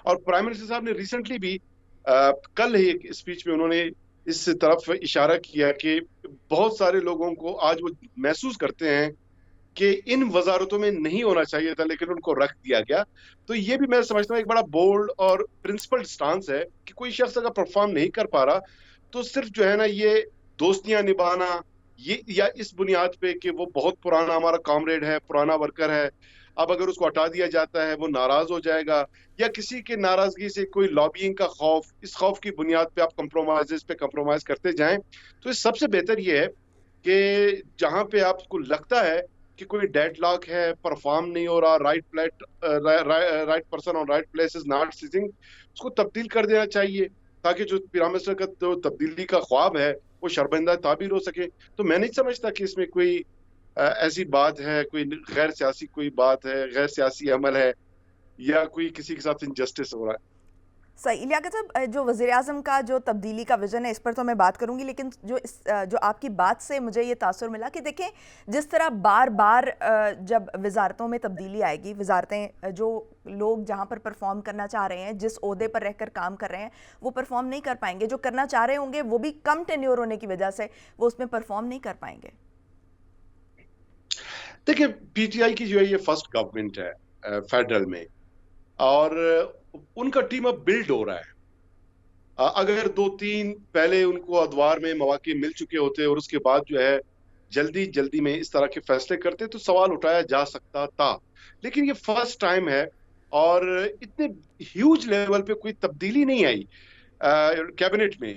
اور prime minister صاحب نے ریسنٹلی بھی کل ہی ایک اسپیچ میں انہوں نے اس طرف اشارہ کیا کہ بہت سارے لوگوں کو آج وہ محسوس کرتے ہیں کہ ان وزارتوں میں نہیں ہونا چاہیے تھا لیکن ان کو رکھ دیا گیا. تو یہ بھی میں سمجھتا ہوں ایک بڑا بولڈ اور پرنسپل سٹانس ہے کہ کوئی شخص اگر پرفارم نہیں کر پا رہا تو صرف جو ہے نا یہ دوستیاں نبھانا یہ یا اس بنیاد پہ کہ وہ بہت پرانا ہمارا کامریڈ ہے, پرانا ورکر ہے, اب اگر اس کو ہٹا دیا جاتا ہے وہ ناراض ہو جائے گا, یا کسی کے ناراضگی سے کوئی لابینگ کا خوف, اس خوف کی بنیاد پہ آپ کمپرومائز کرتے جائیں. تو اس سب سے بہتر یہ ہے کہ جہاں پہ آپ کو لگتا ہے کہ کوئی ڈیڈ لاک ہے, پرفارم نہیں ہو رہا, رائٹ پرسن اور right place is not setting, اس کو تبدیل کر دینا چاہیے تاکہ جو پرائم منسٹر کا جو تبدیلی کا خواب ہے وہ شرمندہ تعبیر ہو سکے. تو میں نہیں سمجھتا کہ اس میں کوئی ایسی بات ہے, کوئی غیر سیاسی کوئی بات ہے, غیر سیاسی عمل ہے, یا کوئی کسی کے ساتھ انجسٹس ہو رہا ہے. صحیح. لیاقت صاحب, جو وزیر اعظم کا جو تبدیلی کا ویژن ہے اس پر تو میں بات کروں گی, لیکن جو آپ کی بات سے مجھے یہ تاثر ملا کہ دیکھیں جس طرح بار بار جب وزارتوں میں تبدیلی آئے گی, وزارتیں جو لوگ جہاں پر پرفارم کرنا چاہ رہے ہیں, جس عہدے پر رہ کر کام کر رہے ہیں, وہ پرفارم نہیں کر پائیں گے. جو کرنا چاہ رہے ہوں گے وہ بھی کم ٹینیور ہونے کی وجہ سے وہ اس میں پرفارم نہیں کر پائیں گے. دیکھیں پی ٹی آئی کی جو ہے یہ فرسٹ گورنمنٹ ہے فیڈرل میں, اور ان کا ٹیم اب بلڈ ہو رہا ہے. اگر 2-3 پہلے ان کو ادوار میں مواقع مل چکے ہوتے اور اس کے بعد جو ہے جلدی میں اس طرح کے فیصلے کرتے تو سوال اٹھایا جا سکتا تھا. لیکن یہ فرسٹ ٹائم ہے اور اتنے ہیوج لیول پہ کوئی تبدیلی نہیں آئی کیبنٹ میں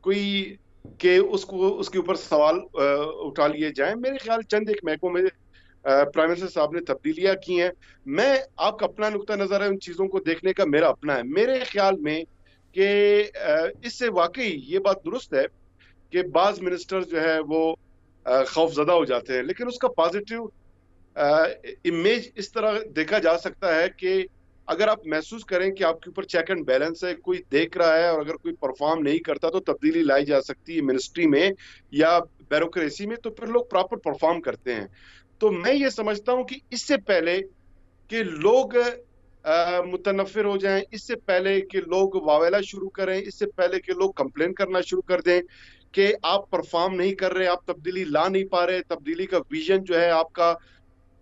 کوئی کہ اس کے اوپر سوال اٹھا لیے جائیں. میرے خیال چند ایک محکموں میں پرائم منسٹر صاحب نے تبدیلیاں کی ہیں. میں آپ کا اپنا نقطہ نظر ہے ان چیزوں کو دیکھنے کا, میرا اپنا ہے. میرے خیال میں کہ اس سے واقعی یہ بات درست ہے کہ بعض منسٹر جو ہے وہ خوف زدہ ہو جاتے ہیں, لیکن اس کا پازیٹیو امیج اس طرح دیکھا جا سکتا ہے کہ اگر آپ محسوس کریں کہ آپ کے اوپر چیک اینڈ بیلنس ہے, کوئی دیکھ رہا ہے, اور اگر کوئی پرفارم نہیں کرتا تو تبدیلی لائی جا سکتی ہے منسٹری میں یا بیوروکریسی میں, تو پھر لوگ پراپر پرفارم کرتے ہیں. تو میں یہ سمجھتا ہوں کہ اس سے پہلے کہ لوگ متنفر ہو جائیں, اس سے پہلے کہ لوگ واویلا شروع کریں, اس سے پہلے کہ لوگ کمپلین کرنا شروع کر دیں کہ آپ پرفارم نہیں کر رہے, آپ تبدیلی لا نہیں پا رہے, تبدیلی کا ویژن جو ہے آپ کا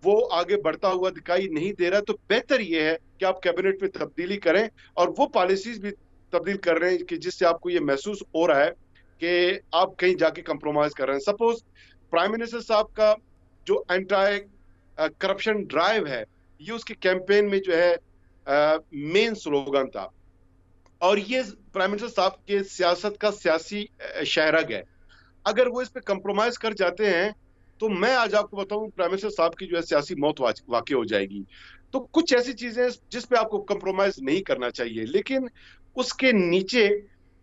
وہ آگے بڑھتا ہوا دکھائی نہیں دے رہا, تو بہتر یہ ہے کہ آپ کیبنٹ میں تبدیلی کریں اور وہ پالیسیز بھی تبدیل کر رہے ہیں کہ جس سے آپ کو یہ محسوس ہو رہا ہے کہ آپ کہیں جا کے کمپرومائز کر رہے ہیں. سپوز پرائم منسٹر صاحب کا جو اینٹائی کرپشن ڈرائیو ہے یہ اس کے کیمپین میں جو ہے مین سلوگان تھا, اور یہ پرائم منسٹر صاحب کے سیاست کا سیاسی شہرگ ہے. اگر وہ اس پہ کمپرومائز کر جاتے ہیں تو میں آج آپ کو بتاؤں پرائم منسٹر صاحب کی جو ہے سیاسی موت واقع ہو جائے گی. تو کچھ ایسی چیزیں جس پہ آپ کو کمپرومائز نہیں کرنا چاہیے, لیکن اس کے نیچے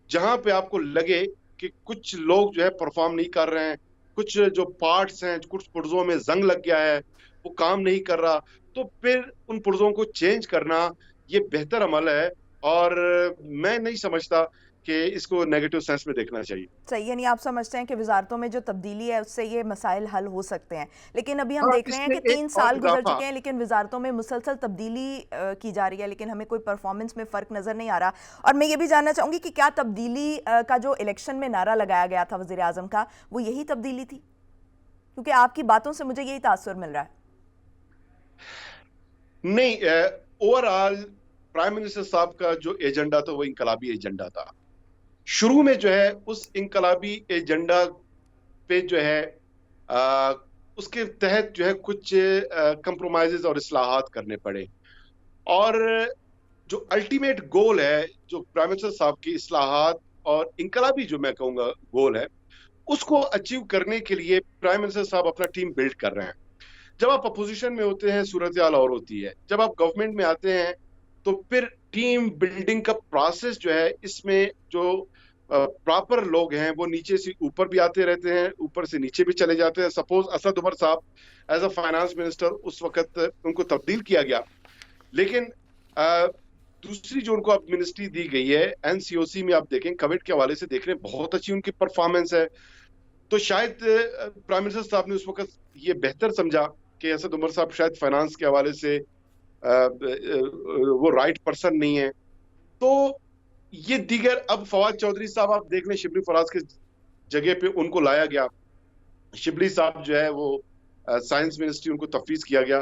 جہاں پہ آپ کو لگے کہ کچھ لوگ جو ہے پرفارم نہیں کر رہے ہیں, کچھ جو پارٹس ہیں, کچھ پرزوں میں زنگ لگ گیا ہے, وہ کام نہیں کر رہا, تو پھر ان پرزوں کو چینج کرنا یہ بہتر عمل ہے, اور میں نہیں سمجھتا کہ اس کو نیگیٹو سینس میں دیکھنا چاہیے. صحیح, یعنی آپ سمجھتے ہیں کہ وزارتوں میں جو تبدیلی ہے اس سے یہ مسائل حل ہو سکتے ہیں. لیکن ابھی ہم دیکھ رہے اس ہیں میں کہ ایک 3 اور سال گزر اضافہ, چکے ہیں لیکن وزارتوں میں مسلسل تبدیلی کی جا رہی ہے, لیکن ہمیں کوئی پرفارمنس میں فرق نظر نہیں آ رہا. اور میں یہ بھی جاننا چاہوں گی کہ کیا تبدیلی کا جو الیکشن میں نعرہ لگایا گیا تھا وزیر اعظم کا, وہ یہی تبدیلی تھی؟ کیونکہ آپ کی باتوں سے مجھے یہی تاثر مل رہا ہے. نہیں, اوور آل پرائم منسٹر صاحب کا جو ایجنڈا تھا وہ انقلابی ایجنڈا تھا. شروع میں جو ہے اس انقلابی ایجنڈا پہ جو ہے اس کے تحت جو ہے کچھ کمپرومائزز اور اصلاحات کرنے پڑے, اور جو الٹیمیٹ گول ہے جو پرائم منسٹر صاحب کی اصلاحات اور انقلابی جو میں کہوں گا گول ہے, اس کو اچیو کرنے کے لیے پرائم منسٹر صاحب اپنا ٹیم بلڈ کر رہے ہیں. جب آپ اپوزیشن میں ہوتے ہیں صورتحال اور ہوتی ہے, جب آپ گورنمنٹ میں آتے ہیں تو پھر ٹیم بلڈنگ کا پروسیس جو ہے اس میں جو پراپر لوگ ہیں وہ نیچے سے اوپر بھی آتے رہتے ہیں, اوپر سے نیچے بھی چلے جاتے ہیں. سپوز اسد عمر صاحب ایز اے فائنانس منسٹر اس وقت ان کو تبدیل کیا گیا, لیکن دوسری جو ان کو اب منسٹری دی گئی ہے این سی او سی میں, آپ دیکھیں کووڈ کے حوالے سے دیکھ رہے ہیں بہت اچھی ان کی پرفارمنس ہے. تو شاید پرائم منسٹر صاحب نے اس وقت یہ بہتر سمجھا کہ اسد عمر صاحب شاید فائنانس کے حوالے سے وہ رائٹ پرسن نہیں ہے. تو یہ دیگر اب فواد چودھری صاحب آپ دیکھ لیں شبلی فراز کے جگہ پہ ان کو لایا گیا. شبلی صاحب جو ہے وہ سائنس منسٹری ان کو تفویض کیا گیا.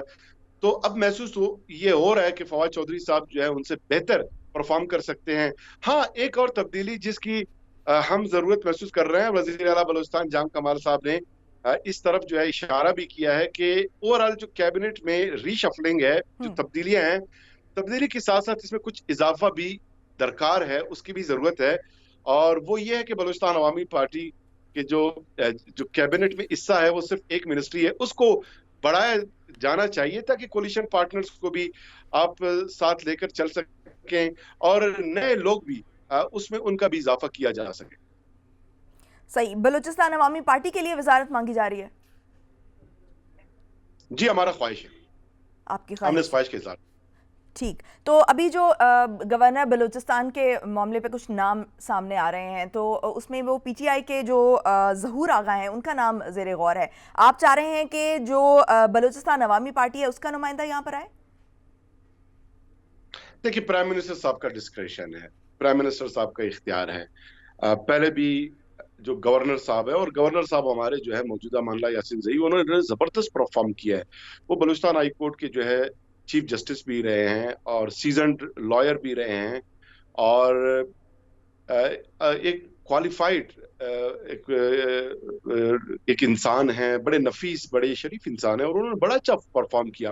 تو اب محسوس یہ ہو رہا ہے کہ فواد چودھری صاحب جو ہے ان سے بہتر پرفارم کر سکتے ہیں. ہاں ایک اور تبدیلی جس کی ہم ضرورت محسوس کر رہے ہیں, وزیر اعلیٰ بلوچستان جام کمال صاحب نے اس طرف جو ہے اشارہ بھی کیا ہے کہ اوور آل جو کیبنٹ میں ری شفلنگ ہے, جو تبدیلیاں ہیں, تبدیلی کے ساتھ ساتھ اس میں کچھ اضافہ بھی درکار ہے, اس کی بھی ضرورت ہے. اور وہ یہ ہے کہ بلوچستان عوامی پارٹی کے جو کیبنٹ میں حصہ ہے وہ صرف ایک منسٹری ہے, اس کو بڑھایا جانا چاہیے تاکہ کولیشن پارٹنرز کو بھی آپ ساتھ لے کر چل سکیں اور نئے لوگ بھی اس میں ان کا بھی اضافہ کیا جا سکے. صحیح. بلوچستان عوامی پارٹی کے لیے وزارت مانگی جا رہی ہے؟ جی ہمارا خواہش ہے, آپ کی ہم نے اس خواہش. خواہش کے ساتھ. ٹھیک. تو ابھی جو گورنر بلوچستان کے معاملے پہ کچھ نام سامنے آ رہے ہیں, تو اس میں وہ پی ٹی آئی کے جو ظہور آغا ہیں ان کا نام زیر غور ہے. آپ چاہ رہے ہیں کہ جو بلوچستان عوامی پارٹی ہے اس کا نمائندہ یہاں پر آئے؟ دیکھیے پرائم منسٹر صاحب کا ڈسکریشن ہے, پرائم منسٹر صاحب کا اختیار ہے. پہلے بھی جو گورنر صاحب ہے, اور گورنر صاحب ہمارے جو ہے موجودہ مانلہ یاسین زئی, انہوں نے زبردست پرفارم کیا ہے. وہ بلوچستان ہائی کورٹ کے جو ہے چیف جسٹس بھی رہے ہیں اور سیزنڈ لائر بھی رہے ہیں, اور ایک کوالیفائڈ ایک انسان ہیں, بڑے نفیس بڑے شریف انسان ہیں, اور انہوں نے بڑا اچھا پرفارم کیا.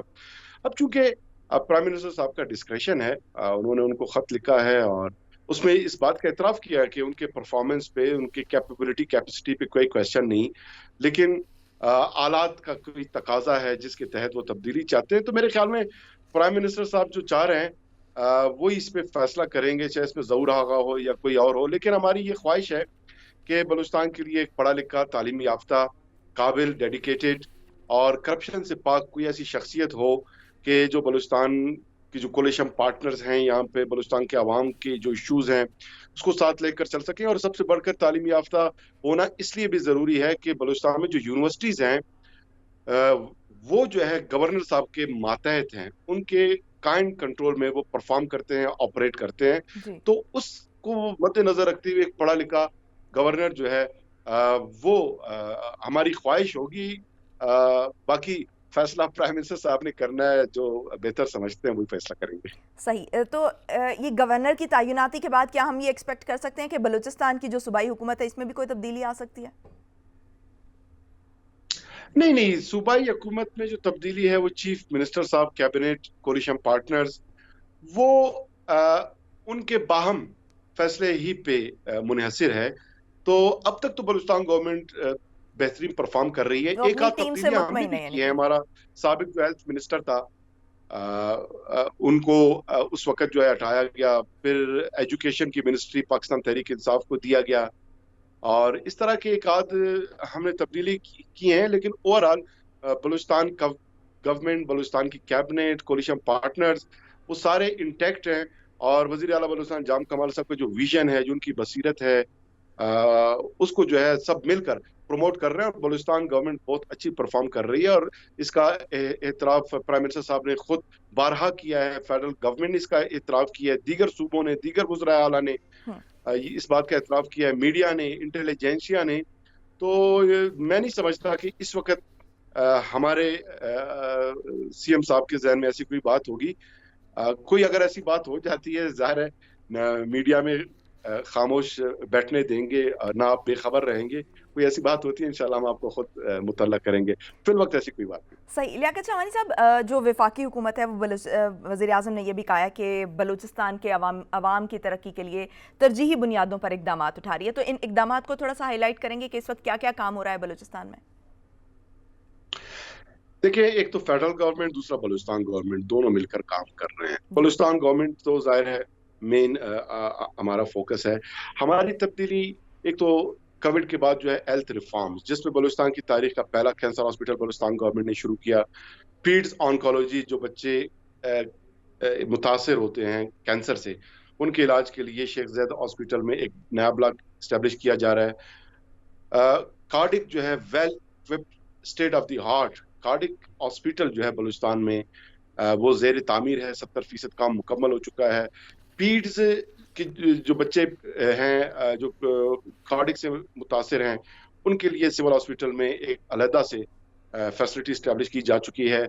اب چونکہ پرائم منسٹر صاحب کا ڈسکریشن ہے, انہوں نے ان کو خط لکھا ہے اور اس میں اس بات کا اعتراف کیا ہے کہ ان کے پرفارمنس پہ, ان کی کیپیسٹی پہ کوئی کویسچن نہیں, لیکن آلات کا کوئی تقاضا ہے جس کے تحت وہ تبدیلی چاہتے ہیں. تو میرے خیال میں پرائم منسٹر صاحب جو چاہ رہے ہیں وہی اس پہ فیصلہ کریں گے, چاہے اس میں ظہور آغا ہو یا کوئی اور ہو. لیکن ہماری یہ خواہش ہے کہ بلوچستان کے لیے ایک پڑھا لکھا, تعلیم یافتہ, قابل, ڈیڈیکیٹڈ اور کرپشن سے پاک کوئی ایسی شخصیت ہو کہ جو بلوچستان کی جو کولیشن پارٹنرز ہیں یہاں پہ, بلوچستان کے عوام کے جو ایشوز ہیں اس کو ساتھ لے کر چل سکیں. اور سب سے بڑھ کر تعلیم یافتہ ہونا اس لیے بھی ضروری ہے کہ بلوچستان میں جو یونیورسٹیز ہیں وہ جو ہے گورنر صاحب کے ماتحت ہیں, ان کے کائنڈ کنٹرول میں وہ پرفارم کرتے ہیں, آپریٹ کرتے ہیں. جی. تو اس کو مد نظر رکھتے ہوئے ایک پڑھا لکھا گورنر جو ہے وہ ہماری خواہش ہوگی. باقی فیصلہ پرائم منسٹر صاحب نے کرنا ہے, جو بہتر سمجھتے ہیں وہی فیصلہ کریں گے. صحیح. تو یہ گورنر کی تعیناتی کے بعد کیا ہم یہ ایکسپیکٹ کر سکتے ہیں کہ بلوچستان کی جو صوبائی حکومت ہے اس میں بھی کوئی تبدیلی آ سکتی ہے؟ نہیں, صوبائی حکومت میں جو تبدیلی ہے وہ چیف منسٹر صاحب, کیبنٹ, کولیشن پارٹنرز, وہ ان کے باہم فیصلے ہی پہ منحصر ہے. تو اب تک تو بلوچستان گورنمنٹ بہترین پرفارم کر رہی ہے. ایک آدھ تبدیلیاں ہم نے بھی کی ہیں. ہمارا سابق جو ہیلتھ منسٹر تھا ان کو اس وقت جو ہے ہٹایا گیا, پھر ایجوکیشن کی منسٹری پاکستان تحریک انصاف کو دیا گیا, اور اس طرح کے ایک آدھ ہم نے تبدیلی کی ہیں. لیکن over all Balochistan government, Balochistan کی کیبنٹ, کولیشن پارٹنرز وہ سارے انٹیکٹ ہیں. اور وزیر اعلیٰ بلوچستان جام کمال صاحب کا جو ویژن ہے, جو ان کی بصیرت ہے, اس کو جو ہے سب مل کر پروموٹ کر رہے ہیں. اور بلوچستان گورنمنٹ بہت اچھی پرفارم کر رہی ہے, اور اس کا اعتراف پرائم منسٹر صاحب نے خود بارہا کیا ہے, فیڈرل گورنمنٹ نے اس کا اعتراف کیا ہے, دیگر صوبوں نے, دیگر وزراء اعلیٰ نے اس بات کا اعتراف کیا ہے, میڈیا نے, انٹیلیجنسیا نے. تو میں نہیں سمجھتا کہ اس وقت ہمارے سی ایم صاحب کے ذہن میں ایسی کوئی بات ہوگی. کوئی اگر ایسی بات ہو جاتی ہے, ظاہر ہے میڈیا میں خاموش بیٹھنے دیں گے, نہ آپ بے خبر رہیں گے. کوئی ایسی بات ہوتی ہے انشاءاللہ ہم آپ کو خود مطلع کریں گے. فی الوقت ایسی کوئی بات نہیں. صحیح. لیاقت شاہ وانی صاحب, جو وفاقی حکومت ہے وہ وزیر اعظم نے یہ بھی کہا ہے کہ بلوچستان کے عوام کی ترقی کے لیے ترجیحی بنیادوں پر اقدامات اٹھا رہی ہے. تو ان اقدامات کو تھوڑا سا ہائی لائٹ کریں گے کہ اس وقت کیا کیا کام ہو رہا ہے بلوچستان میں؟ دیکھیں, ایک تو فیڈرل گورنمنٹ, دوسرا بلوچستان گورنمنٹ, دونوں مل کر کام کر رہے ہیں. بلوچستان گورنمنٹ تو ظاہر ہے مین ہمارا فوکس ہے. ہماری تبدیلی ایک تو کووڈ کے بعد جو ہے ہیلتھ ریفارمز, جس میں بلوچستان کی تاریخ کا پہلا کینسر ہاسپٹل بلوچستان گورنمنٹ نے شروع کیا. پیڈز آنکولوجی, جو بچے متاثر ہوتے ہیں کینسر سے, ان کے علاج کے لیے شیخ زید ہاسپٹل میں ایک نیا بلاک اسٹیبلش کیا جا رہا ہے. کارڈک جو ہے well equipped state of the heart cardiac hospital جو ہے بلوچستان میں وہ زیر تعمیر ہے, 70% کام مکمل ہو چکا ہے. پیڈز کی جو بچے ہیں جو کارڈک سے متاثر ہیں, ان کے لیے سول ہاسپٹل میں ایک علیحدہ سے فیسلٹی اسٹیبلش کی جا چکی ہے.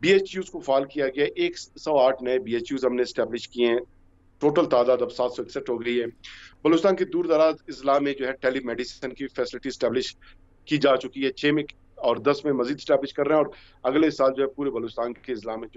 بی ایچ یوز کو فعال کیا گیا, 108 نئے بی ایچ یوز ہم نے اسٹیبلش کیے ہیں, ٹوٹل تعداد اب 761 ہو گئی ہے. بلوچستان کے دور دراز اضلاع میں جو ہے ٹیلی میڈیسن کی فیسلٹی اسٹیبلش کی جا چکی ہے, 6 میں اور 10 میں مزید اسٹیبلش کر رہے ہیں, اور اگلے سال جو ہے پورے بلوچستان کے اضلاع میں